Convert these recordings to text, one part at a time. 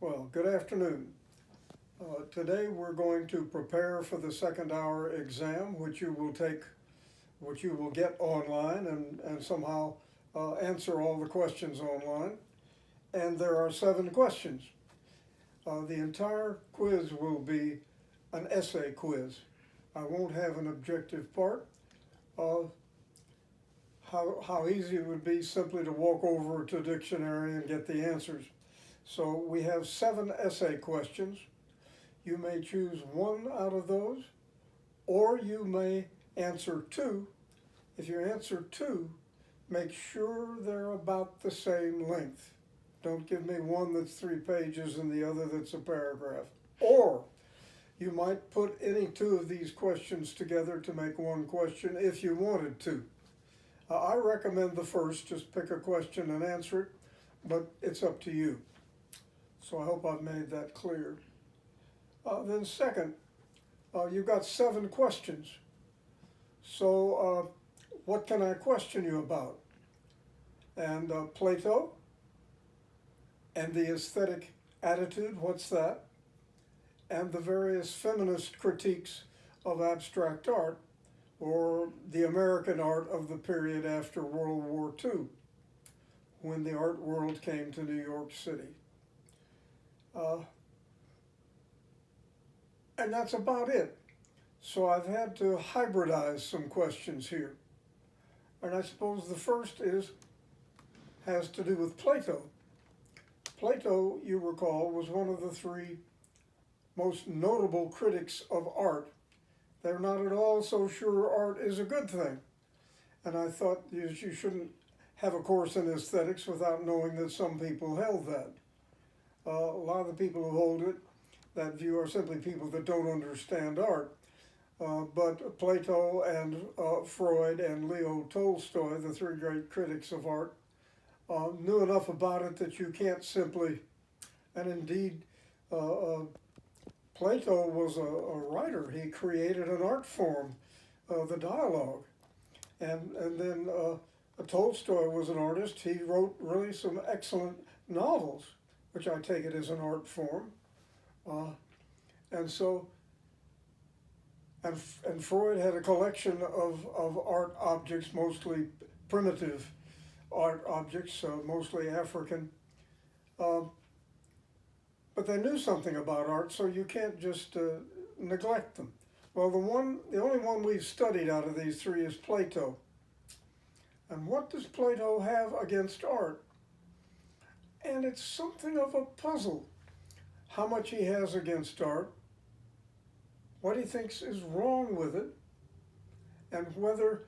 Well, good afternoon. Today we're going to prepare for the second hour exam, which you will get online and somehow answer all the questions online. And there are 7 questions. The entire quiz will be an essay quiz. I won't have an objective part. Uh, how easy it would be simply to walk over to a dictionary and get the answers. So we have 7 essay questions. You may choose one out of those, or you may answer 2. If you answer 2, make sure they're about the same length. Don't give me one that's 3 pages and the other that's a paragraph. Or you might put any 2 of these questions together to make one question if you wanted to. I recommend the first, just pick a question and answer it, but it's up to you. So I hope I've made that clear. Then second, you've got 7 questions. So what can I question you about? And Plato and the aesthetic attitude, what's that? And the various feminist critiques of abstract art, or the American art of the period after World War II, when the art world came to New York City. And that's about it. So I've had to hybridize some questions here. And I suppose the first has to do with Plato. Plato, you recall, was one of the 3 most notable critics of art. They're not at all so sure art is a good thing. And I thought you shouldn't have a course in aesthetics without knowing that some people held that. A lot of the people who hold that view are simply people that don't understand art. But Plato and Freud and Leo Tolstoy, the 3 great critics of art, knew enough about it that you can't simply, and indeed Plato was a writer. He created an art form, the dialogue. And then Tolstoy was an artist. He wrote really some excellent novels, which I take it as an art form. And Freud had a collection of art objects, mostly primitive art objects, mostly African. But they knew something about art, so you can't just neglect them. Well, the only one we've studied out of these 3 is Plato. And what does Plato have against art? And it's something of a puzzle. How much he has against art, what he thinks is wrong with it, and whether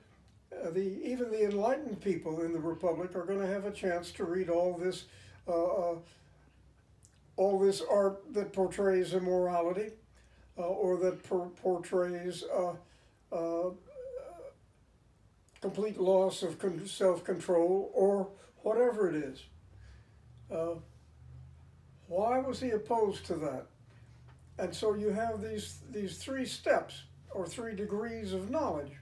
even the enlightened people in the Republic are going to have a chance to read all this art that portrays immorality, or that portrays complete loss of self-control, or whatever it is. Why was he opposed to that? And so you have these 3 steps, or 3 degrees of knowledge.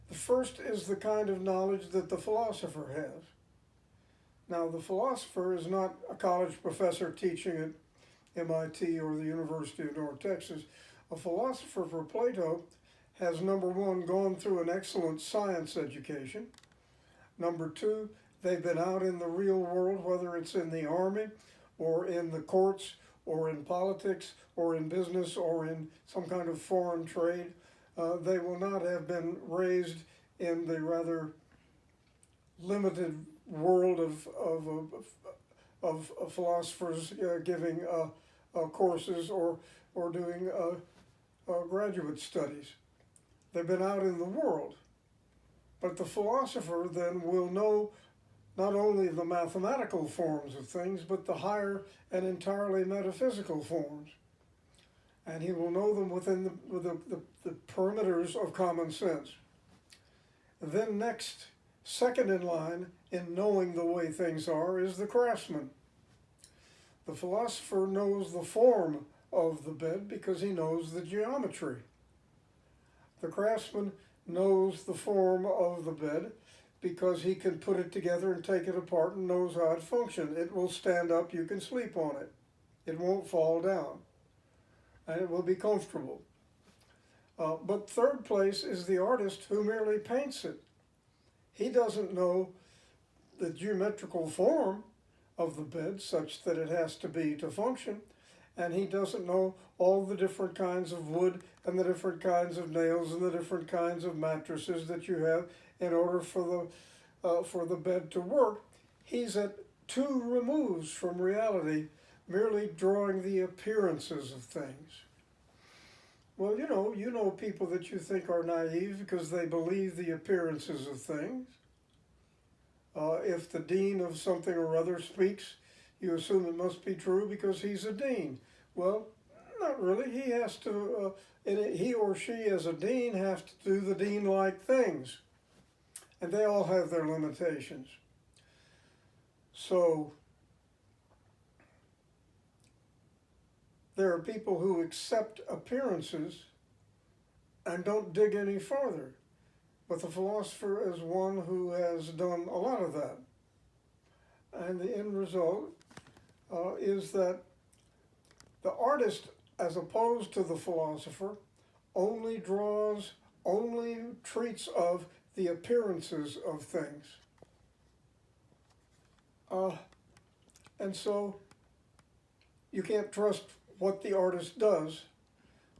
The first is the kind of knowledge that the philosopher has. Now, the philosopher is not a college professor teaching at MIT or the University of North Texas. A philosopher for Plato has, number 1, gone through an excellent science education. Number 2, they've been out in the real world, whether it's in the army or in the courts or in politics or in business or in some kind of foreign trade. They will not have been raised in the rather limited world of philosophers giving courses or doing graduate studies. They've been out in the world. But the philosopher then will know not only the mathematical forms of things, but the higher and entirely metaphysical forms. And he will know them within the perimeters of common sense. Then next, second in line in knowing the way things are, is the craftsman. The philosopher knows the form of the bed because he knows the geometry. The craftsman knows the form of the bed because he can put it together and take it apart and knows how it functions. It will stand up, you can sleep on it. It won't fall down, and it will be comfortable. But third place is the artist who merely paints it. He doesn't know the geometrical form of the bed such that it has to be to function, and he doesn't know all the different kinds of wood and the different kinds of nails and the different kinds of mattresses that you have in order for the bed to work. He's at 2 removes from reality, merely drawing the appearances of things. Well, you know people that you think are naive because they believe the appearances of things. If the dean of something or other speaks, you assume it must be true because he's a dean. Well, not really. He has to, he or she as a dean have to do the dean-like things. And they all have their limitations. So, there are people who accept appearances and don't dig any farther. But the philosopher is one who has done a lot of that. And the end result is that the artist, as opposed to the philosopher, only treats of the appearances of things. And so you can't trust what the artist does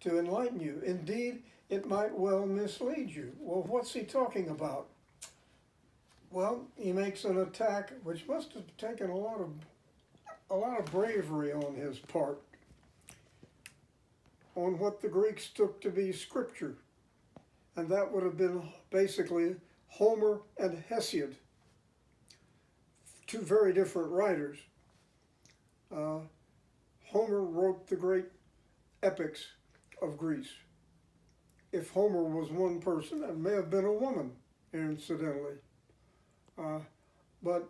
to enlighten you. Indeed, it might well mislead you. Well, what's he talking about? Well, he makes an attack which must have taken a lot of bravery on his part on what the Greeks took to be scripture. And that would have been basically Homer and Hesiod, 2 very different writers. Homer wrote the great epics of Greece. If Homer was one person, it may have been a woman, incidentally. But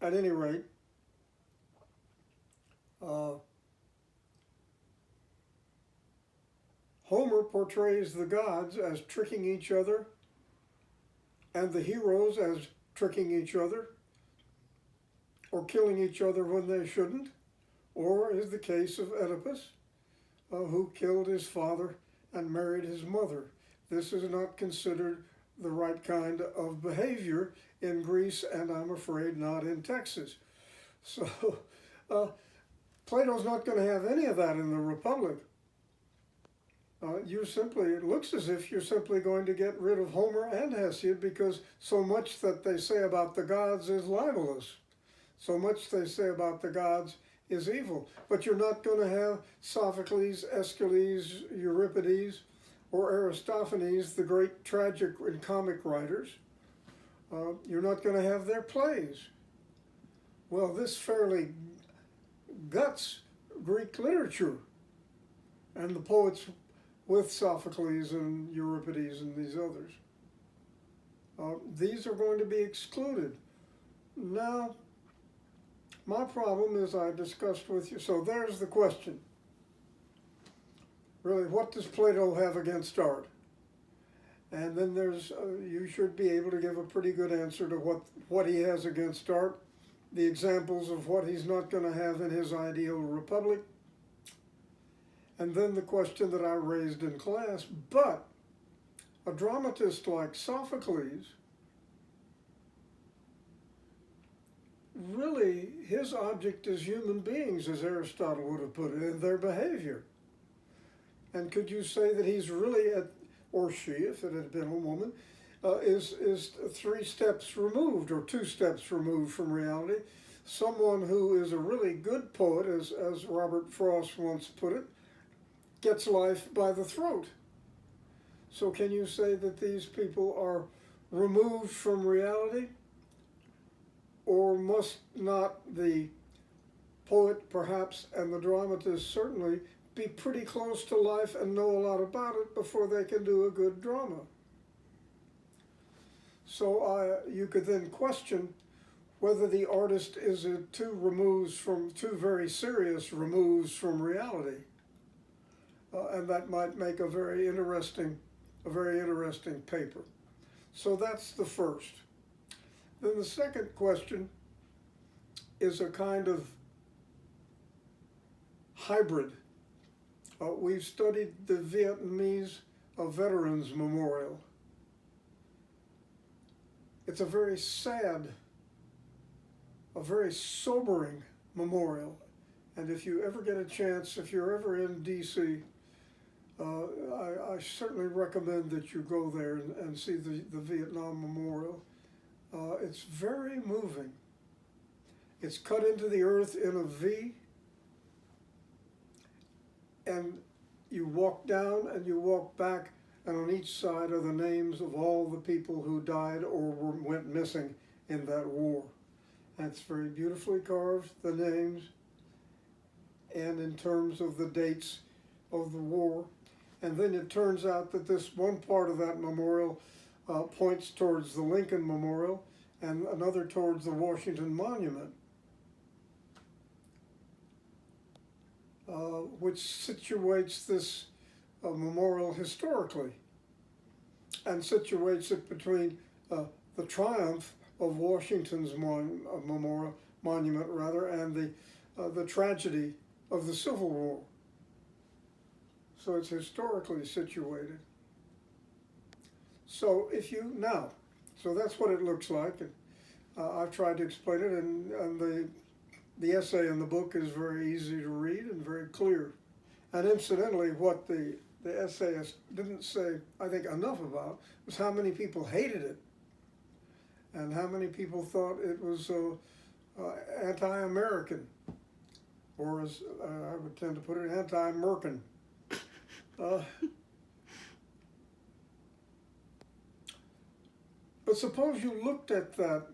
at any rate, Homer portrays the gods as tricking each other and the heroes as tricking each other or killing each other when they shouldn't, or is the case of Oedipus, who killed his father and married his mother. This is not considered the right kind of behavior in Greece, and I'm afraid not in Texas. So Plato's not going to have any of that in the Republic. It looks as if you're simply going to get rid of Homer and Hesiod because so much that they say about the gods is libelous. So much they say about the gods is evil. But you're not going to have Sophocles, Aeschylus, Euripides, or Aristophanes, the great tragic and comic writers. You're not going to have their plays. Well, this fairly guts Greek literature and the poets with Sophocles and Euripides and these others. These are going to be excluded. Now, my problem is I discussed with you, so there's the question. Really, what does Plato have against art? And then you should be able to give a pretty good answer to what he has against art, the examples of what he's not going to have in his ideal republic, and then the question that I raised in class. But a dramatist like Sophocles, really, his object is human beings, as Aristotle would have put it, and their behavior. And could you say that he's really or she, if it had been a woman, is 3 steps removed or 2 steps removed from reality? Someone who is a really good poet, as Robert Frost once put it, gets life by the throat. So can you say that these people are removed from reality? Or must not the poet, perhaps, and the dramatist certainly be pretty close to life and know a lot about it before they can do a good drama? So you could then question whether the artist is 2 very serious removes from reality. And that might make a very interesting paper. So that's the first. Then the second question is a kind of hybrid. We've studied the Vietnamese Veterans Memorial. It's a very sad, a very sobering memorial. And if you ever get a chance, if you're ever in DC, I certainly recommend that you go there and see the Vietnam Memorial. It's very moving. It's cut into the earth in a V, and you walk down and you walk back, and on each side are the names of all the people who died or went missing in that war. And it's very beautifully carved, the names, and in terms of the dates of the war. And then it turns out that this one part of that memorial points towards the Lincoln Memorial and another towards the Washington Monument, which situates this memorial historically and situates it between the triumph of Washington's monument rather, and the tragedy of the Civil War. So it's historically situated. So so that's what it looks like. And, I've tried to explain it, and the essay in the book is very easy to read and very clear. And incidentally, what the essayist didn't say, I think, enough about was how many people hated it and how many people thought it was anti-American, or as I would tend to put it, anti-American. But suppose you looked at that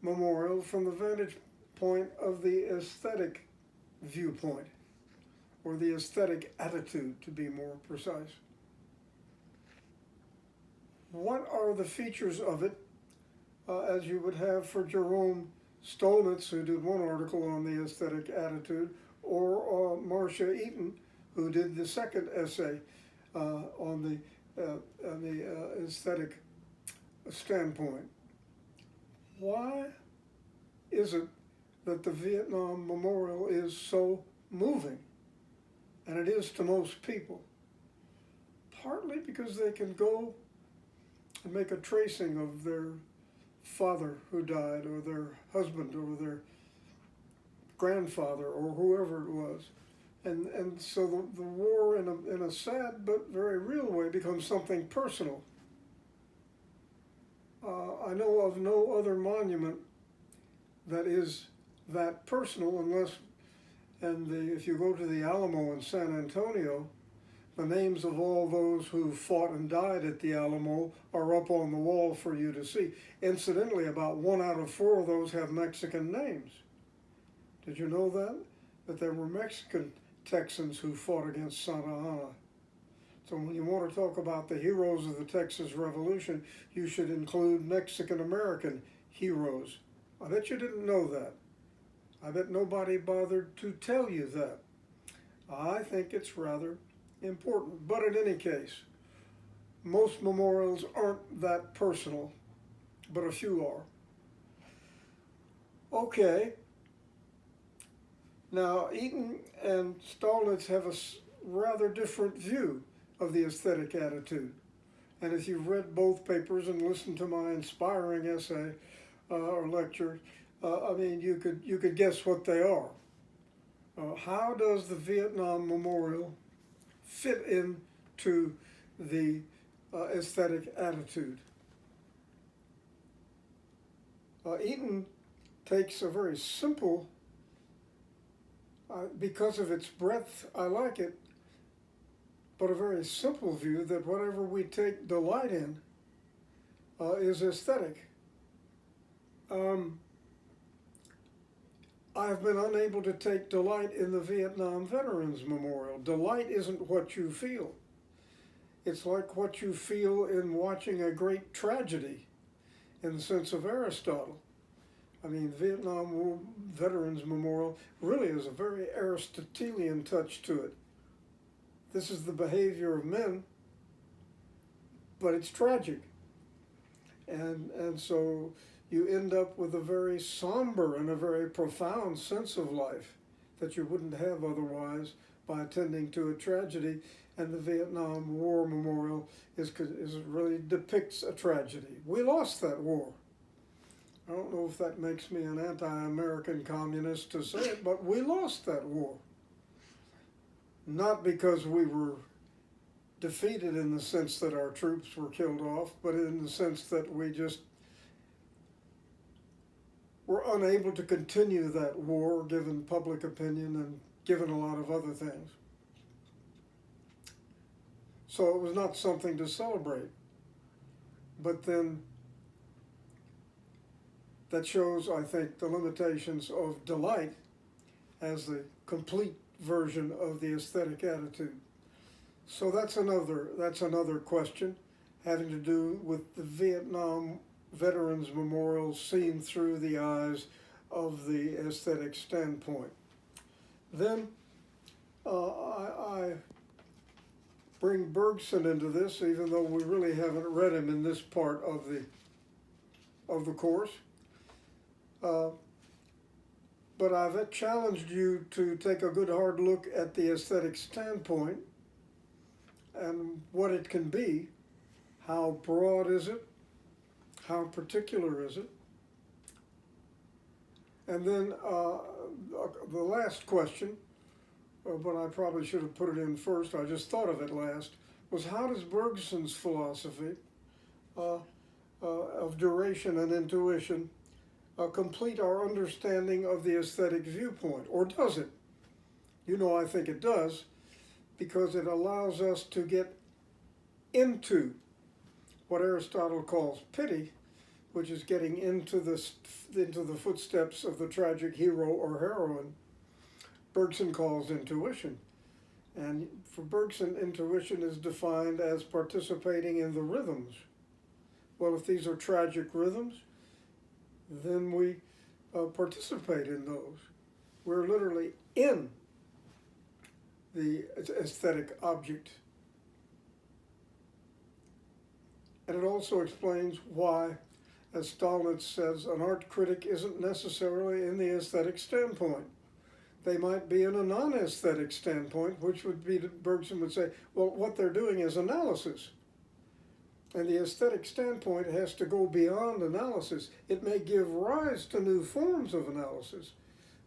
memorial from the vantage point of the aesthetic viewpoint, or the aesthetic attitude, to be more precise. What are the features of it, as you would have for Jerome Stolnitz, who did one article on the aesthetic attitude, or Marcia Eaton, who did the second essay on the aesthetic standpoint? Why is it that the Vietnam Memorial is so moving? And it is to most people. Partly because they can go and make a tracing of their father who died, or their husband, or their grandfather, or whoever it was. And so the war, in a sad but very real way, becomes something personal. I know of no other monument that is that personal, unless, if you go to the Alamo in San Antonio, the names of all those who fought and died at the Alamo are up on the wall for you to see. Incidentally, about 1 out of 4 of those have Mexican names. Did you know that? That there were Mexican Texans who fought against Santa Anna. So when you want to talk about the heroes of the Texas Revolution, you should include Mexican-American heroes. I bet you didn't know that. I bet nobody bothered to tell you that. I think it's rather important. But in any case, most memorials aren't that personal, but a few are. Okay. Now, Eaton and Stolnitz have a rather different view of the aesthetic attitude. And if you've read both papers and listened to my inspiring essay or lecture, you could guess what they are. How does the Vietnam Memorial fit into the aesthetic attitude? Eaton takes a very simple, because of its breadth, I like it, but a very simple view that whatever we take delight in is aesthetic. I've been unable to take delight in the Vietnam Veterans Memorial. Delight isn't what you feel. It's like what you feel in watching a great tragedy, in the sense of Aristotle. I mean, Vietnam War Veterans Memorial really has a very Aristotelian touch to it. This is the behavior of men, but it's tragic. And so you end up with a very somber and a very profound sense of life that you wouldn't have otherwise by attending to a tragedy. And the Vietnam War Memorial really depicts a tragedy. We lost that war. I don't know if that makes me an anti-American communist to say it, but we lost that war. Not because we were defeated in the sense that our troops were killed off, but in the sense that we just were unable to continue that war given public opinion and given a lot of other things. So it was not something to celebrate. But then that shows, I think, the limitations of delight as the complete version of the aesthetic attitude. So that's another question having to do with the Vietnam Veterans Memorial seen through the eyes of the aesthetic standpoint. Then I bring Bergson into this, even though we really haven't read him in this part of the course. But I've challenged you to take a good hard look at the aesthetic standpoint and what it can be. How broad is it? How particular is it? And then the last question, but I probably should have put it in first, I just thought of it last, was how does Bergson's philosophy of duration and intuition complete our understanding of the aesthetic viewpoint, or does it? You know, I think it does, because it allows us to get into what Aristotle calls pity, which is getting into the footsteps of the tragic hero or heroine. Bergson calls intuition. And for Bergson, intuition is defined as participating in the rhythms. Well, if these are tragic rhythms, then we participate in those. We're literally in the aesthetic object. And it also explains why, as Stolnitz says, an art critic isn't necessarily in the aesthetic standpoint. They might be in a non-aesthetic standpoint, which would be, Bergson would say, well, what they're doing is analysis. And the aesthetic standpoint has to go beyond analysis. It may give rise to new forms of analysis,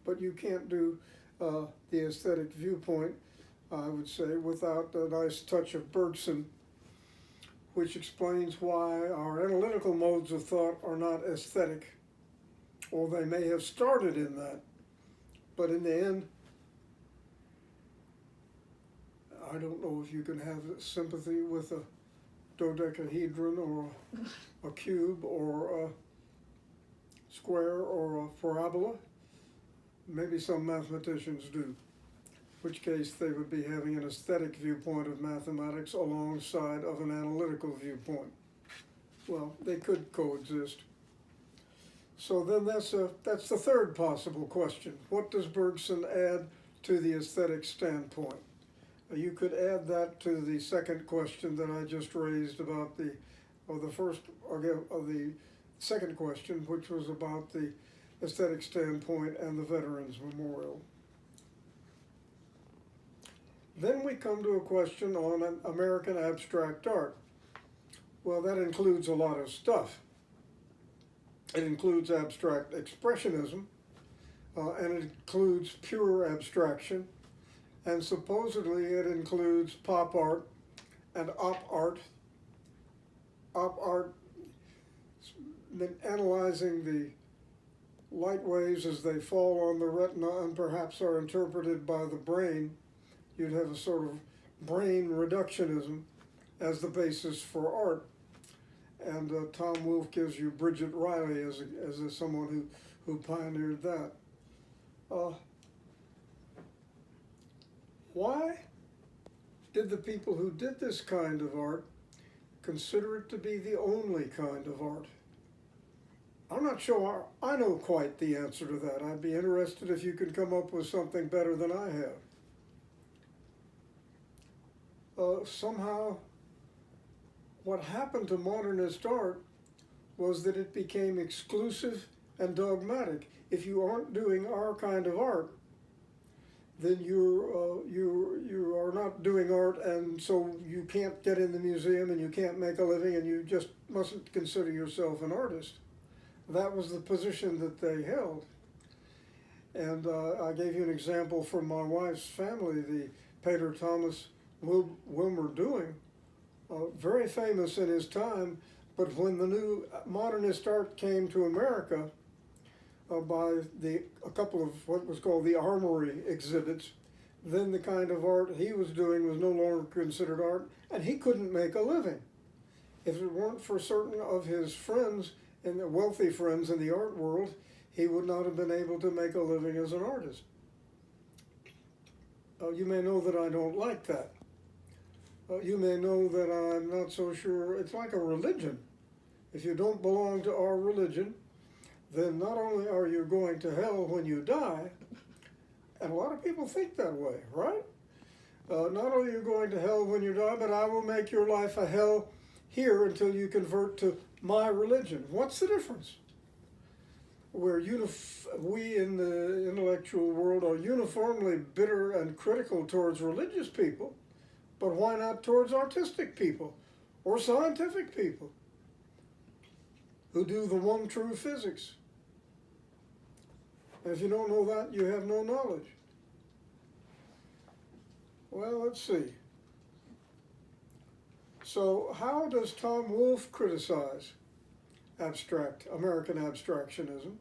but you can't do the aesthetic viewpoint, I would say, without a nice touch of Bergson, which explains why our analytical modes of thought are not aesthetic, or they may have started in that. But in the end, I don't know if you can have sympathy with a dodecahedron or a cube or a square or a parabola. Maybe some mathematicians do, in which case they would be having an aesthetic viewpoint of mathematics alongside of an analytical viewpoint. Well, they could coexist. So then that's the third possible question. What does Bergson add to the aesthetic standpoint? You could add that to the second question that I just raised about the second question, which was about the aesthetic standpoint and the Veterans Memorial. Then we come to a question on American abstract art. Well, that includes a lot of stuff. It includes abstract expressionism, and it includes pure abstraction, and supposedly it includes pop art and op art. Op art, analyzing the light waves as they fall on the retina and perhaps are interpreted by the brain. You'd have a sort of brain reductionism as the basis for art. And Tom Wolfe gives you Bridget Riley as someone who pioneered that. Why did the people who did this kind of art consider it to be the only kind of art? I'm not sure I know quite the answer to that. I'd be interested if you could come up with something better than I have. Somehow, what happened to modernist art was that it became exclusive and dogmatic. If you aren't doing our kind of art, then you are not doing art, and so you can't get in the museum and you can't make a living, and you just mustn't consider yourself an artist. That was the position that they held. And I gave you an example from my wife's family, the Pater Thomas Wilmer Dewing, very famous in his time, but when the new modernist art came to America, by a couple of what was called the Armory exhibits, then the kind of art he was doing was no longer considered art, and he couldn't make a living. If it weren't for certain of his friends, and the wealthy friends in the art world, he would not have been able to make a living as an artist. You may know that I don't like that. You may know that I'm not so sure. It's like a religion. If you don't belong to our religion, then not only are you going to hell when you die, and a lot of people think that way, right? Not only are you going to hell when you die, but I will make your life a hell here until you convert to my religion. What's the difference? We in the intellectual world are uniformly bitter and critical towards religious people, but why not towards artistic people or scientific people who do the one true physics? And if you don't know that, you have no knowledge. Well, let's see. So how does Tom Wolfe criticize American abstractionism?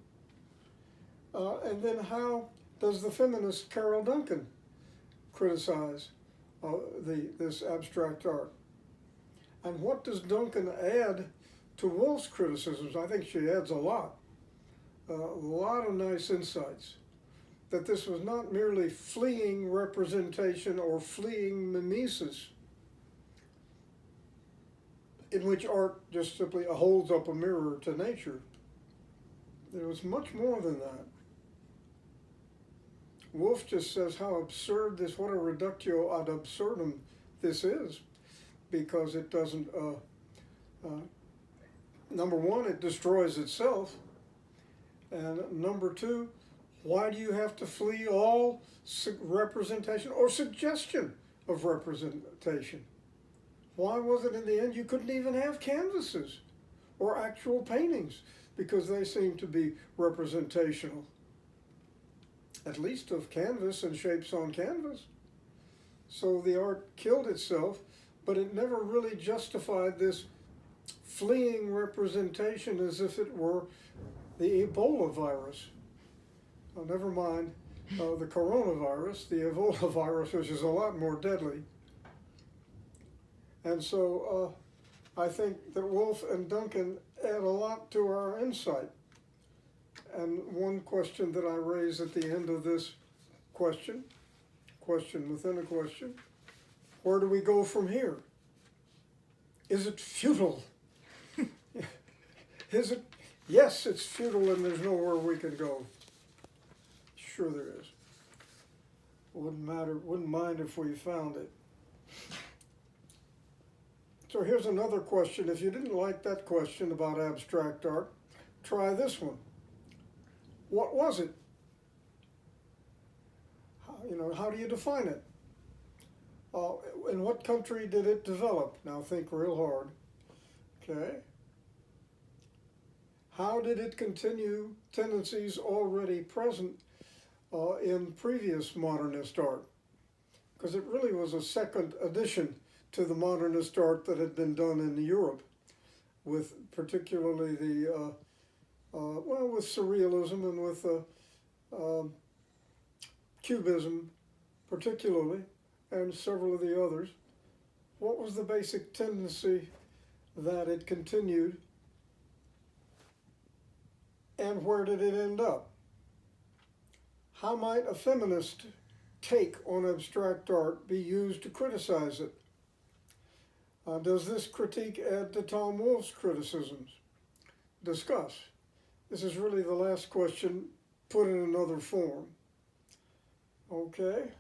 And then how does the feminist Carol Duncan criticize this abstract art? And what does Duncan add to Wolfe's criticisms? I think she adds a lot of nice insights. That this was not merely fleeing representation or fleeing mimesis, in which art just simply holds up a mirror to nature. There was much more than that. Wolfe just says how absurd this, what a reductio ad absurdum this is, because it doesn't, number one, it destroys itself, and number two, why do you have to flee all representation or suggestion of representation? Why was it in the end you couldn't even have canvases or actual paintings, because they seem to be representational, at least of canvas and shapes on canvas. So the art killed itself, but it never really justified this fleeing representation as if it were the Ebola virus. Never mind the coronavirus, the Ebola virus, which is a lot more deadly. And so I think that Wolfe and Duncan add a lot to our insight. And one question that I raise at the end of this question within a question, where do we go from here? Is it futile? Is it? Yes, it's futile, and there's nowhere we can go. Sure there is. Wouldn't mind if we found it. So here's another question. If you didn't like that question about abstract art, try this one. What was it? How do you define it? In what country did it develop? Now think real hard. Okay. How did it continue tendencies already present in previous modernist art? Because it really was a second addition to the modernist art that had been done in Europe, with particularly with surrealism and with cubism particularly, and several of the others. What was the basic tendency that it continued, and where did it end up? How might a feminist take on abstract art be used to criticize it? Does this critique add to Tom Wolfe's criticisms? Discuss. This is really the last question put in another form. Okay.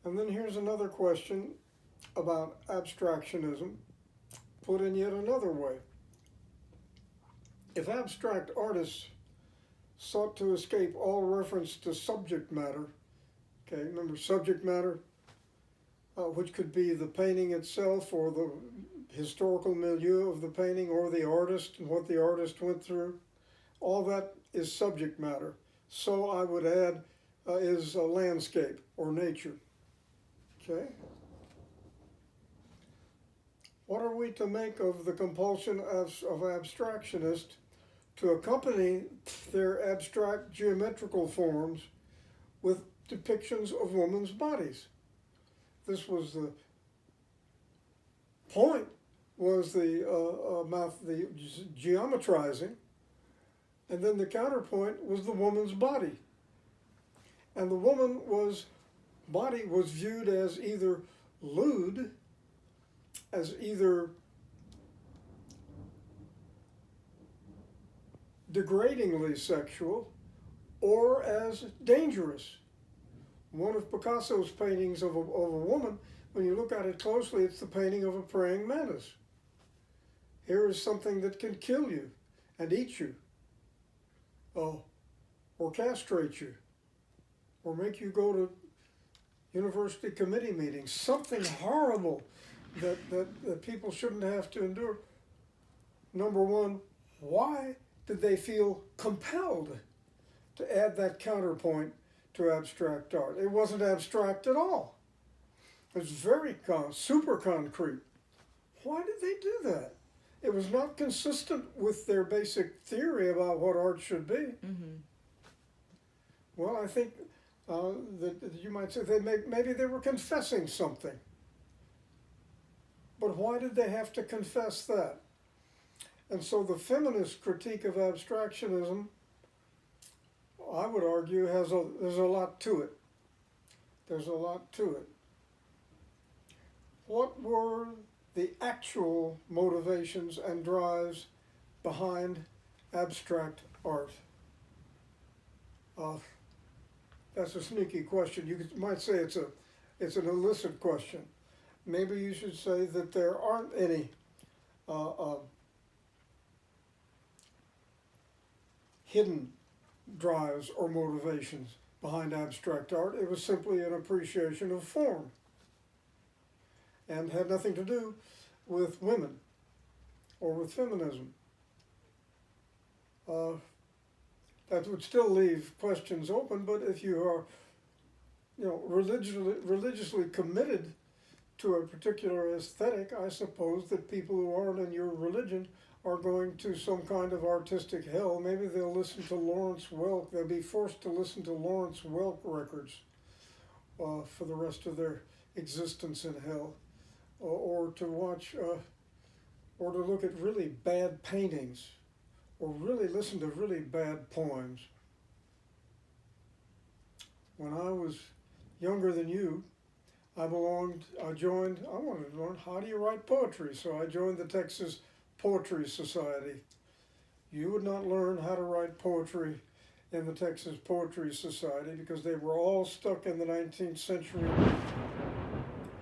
And then here's another question about abstractionism, put in yet another way. If abstract artists sought to escape all reference to subject matter, okay, remember subject matter, which could be the painting itself or the historical milieu of the painting or the artist and what the artist went through, all that is subject matter. So I would add is a landscape or nature, okay? What are we to make of the compulsion of abstractionists to accompany their abstract geometrical forms with depictions of women's bodies? This was the point, was the geometrizing, and then the counterpoint was the woman's body. And the woman's body was viewed as either lewd, as either degradingly sexual, or as dangerous. One of Picasso's paintings of a woman, when you look at it closely, it's the painting of a praying mantis. Here is something that can kill you and eat you, or castrate you, or make you go to university committee meetings, something horrible that people shouldn't have to endure. Number one, why did they feel compelled to add that counterpoint to abstract art? It wasn't abstract at all. It was very super concrete. Why did they do that? It was not consistent with their basic theory about what art should be. Mm-hmm. Well, I think that you might say maybe they were confessing something. But why did they have to confess that? And so the feminist critique of abstractionism, I would argue, there's a lot to it. There's a lot to it. What were the actual motivations and drives behind abstract art? That's a sneaky question. You might say it's an illicit question. Maybe you should say that there aren't any hidden drives or motivations behind abstract art. It was simply an appreciation of form and had nothing to do with women or with feminism. That would still leave questions open, but if you are, religiously committed to a particular aesthetic, I suppose that people who aren't in your religion are going to some kind of artistic hell. Maybe they'll listen to Lawrence Welk. They'll be forced to listen to Lawrence Welk records for the rest of their existence in hell, or to watch, or to look at really bad paintings, or really listen to really bad poems. When I was younger than you, I wanted to learn how do you write poetry, so I joined the Texas Poetry Society. You would not learn how to write poetry in the Texas Poetry Society because they were all stuck in the 19th century.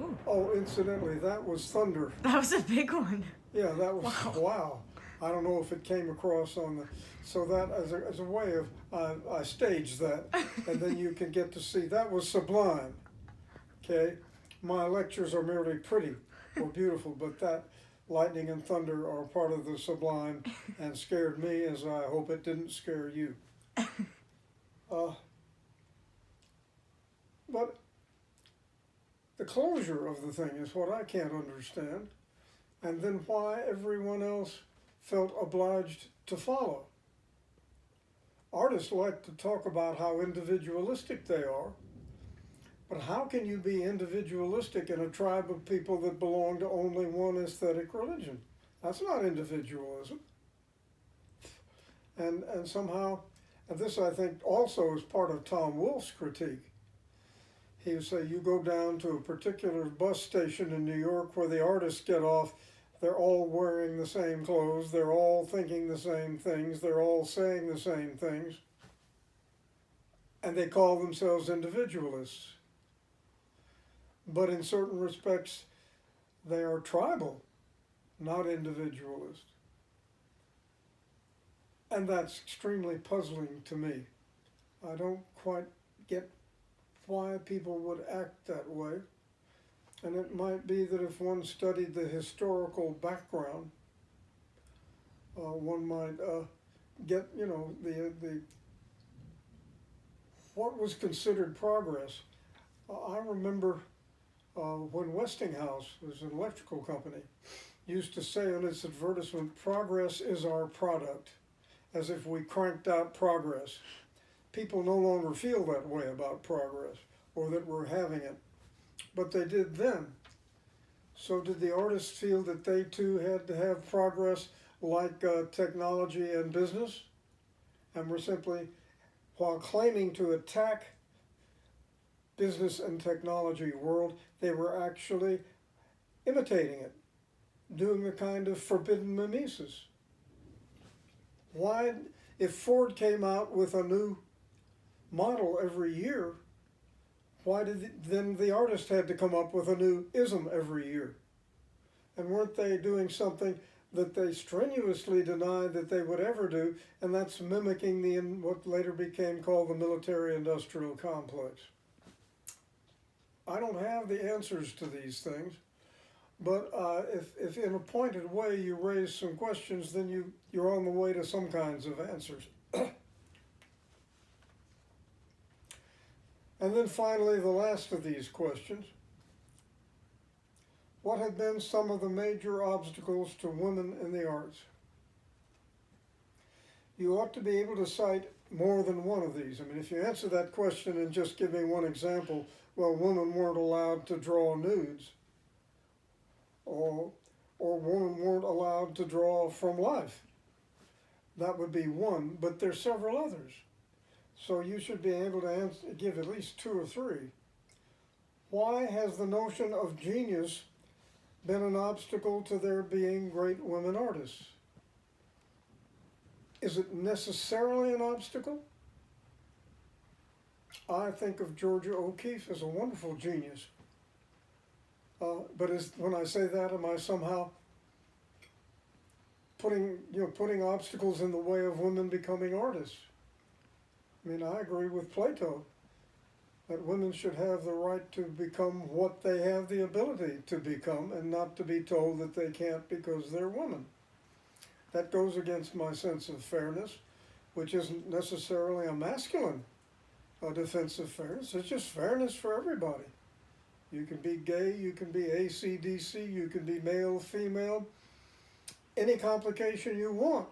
Ooh. Oh, incidentally, that was thunder. That was a big one. Yeah, that was, wow. I don't know if it came across on the, so that as a way of, I staged that, and then you can get to see, that was sublime, okay? My lectures are merely pretty or beautiful, but that lightning and thunder are part of the sublime and scared me, as I hope it didn't scare you. But the closure of the thing is what I can't understand, and then why everyone else felt obliged to follow. Artists like to talk about how individualistic they are, but how can you be individualistic in a tribe of people that belong to only one aesthetic religion? That's not individualism. And somehow, and this I think also is part of Tom Wolfe's critique. He would say, you go down to a particular bus station in New York where the artists get off, they're all wearing the same clothes, they're all thinking the same things, they're all saying the same things, and they call themselves individualists. But in certain respects, they are tribal, not individualist. And that's extremely puzzling to me. I don't quite get why people would act that way. And it might be that if one studied the historical background, one might get, the what was considered progress. I remember when Westinghouse was an electrical company, used to say on its advertisement, "Progress is our product," as if we cranked out progress. People no longer feel that way about progress, or that we're having it, but they did then. So did the artists feel that they too had to have progress like technology and business? And were simply, while claiming to attack business and technology world, they were actually imitating it, doing a kind of forbidden mimesis. Why, if Ford came out with a new model every year, why did then the artist had to come up with a new ism every year? And weren't they doing something that they strenuously denied that they would ever do, and that's mimicking what later became called the military-industrial complex? I don't have the answers to these things, but if in a pointed way you raise some questions, then you're on the way to some kinds of answers. And then finally, the last of these questions. What have been some of the major obstacles to women in the arts? You ought to be able to cite more than one of these. I mean, if you answer that question and just give me one example, well, women weren't allowed to draw nudes, or women weren't allowed to draw from life. That would be one, but there's several others. So you should be able to give at least two or three. Why has the notion of genius been an obstacle to there being great women artists? Is it necessarily an obstacle? I think of Georgia O'Keeffe as a wonderful genius. But when I say that, am I somehow putting obstacles in the way of women becoming artists? I mean, I agree with Plato that women should have the right to become what they have the ability to become, and not to be told that they can't because they're women. That goes against my sense of fairness, which isn't necessarily a masculine defense of fairness. It's just fairness for everybody. You can be gay, you can be AC/DC, you can be male, female, any complication you want.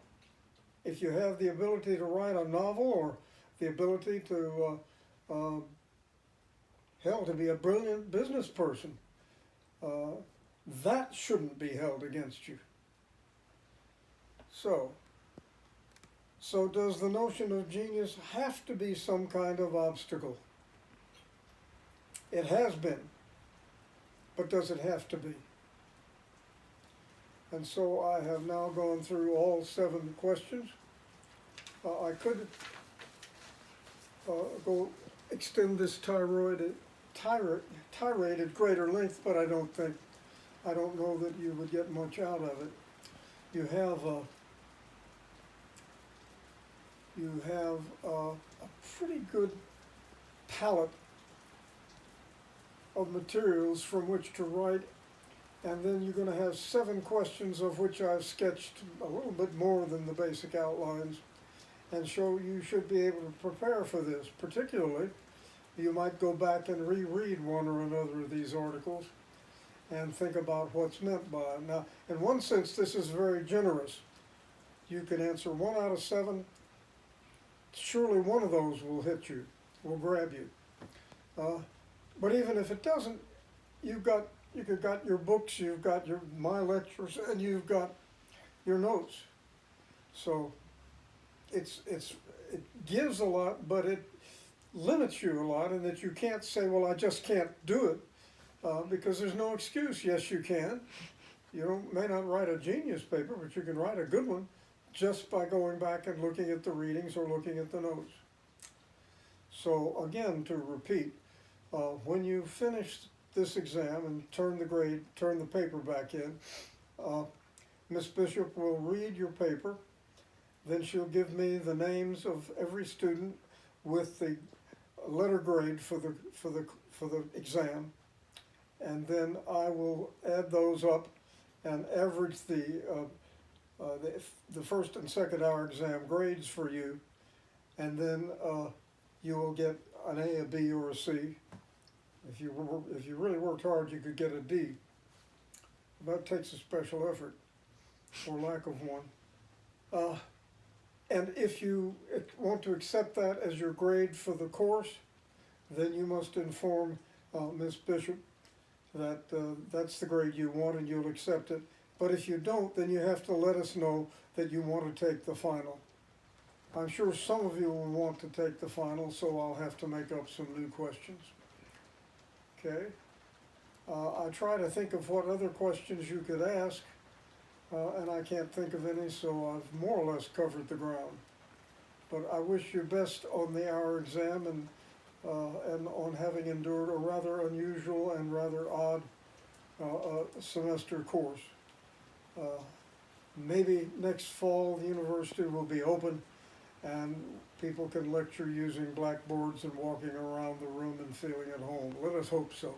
If you have the ability to write a novel, or the ability to, to be a brilliant business person, that shouldn't be held against you. So does the notion of genius have to be some kind of obstacle? It has been, but does it have to be? And so I have now gone through all 7 questions. I could extend this tirade at greater length, but I don't know that you would get much out of it. You have a pretty good palette of materials from which to write, and then you're going to have 7 questions, of which I've sketched a little bit more than the basic outlines, and so you should be able to prepare for this. Particularly, you might go back and reread one or another of these articles and think about what's meant by it. Now, in one sense, this is very generous. You can answer 1 out of 7. Surely one of those will hit you, will grab you. But even if it doesn't, you've got your books, you've got my lectures, and you've got your notes. So it gives a lot, but it limits you a lot, in that you can't say, well, I just can't do it, because there's no excuse. Yes, you can. You may not write a genius paper, but you can write a good one just by going back and looking at the readings or looking at the notes. So again, to repeat, when you finish this exam and turn the paper back in, Miss Bishop will read your paper. Then she'll give me the names of every student with the letter grade for the exam, and then I will add those up and average the first and second hour exam grades for you, and then you will get an A, a B, or a C. If you really worked hard, you could get a D. That takes a special effort, or lack of one. And if you want to accept that as your grade for the course, then you must inform Ms. Bishop that that's the grade you want and you'll accept it. But if you don't, then you have to let us know that you want to take the final. I'm sure some of you will want to take the final, so I'll have to make up some new questions. Okay? I try to think of what other questions you could ask, and I can't think of any, so I've more or less covered the ground. But I wish you best on the hour exam and on having endured a rather unusual and rather odd semester course. Maybe next fall the university will be open and people can lecture using blackboards and walking around the room and feeling at home. Let us hope so.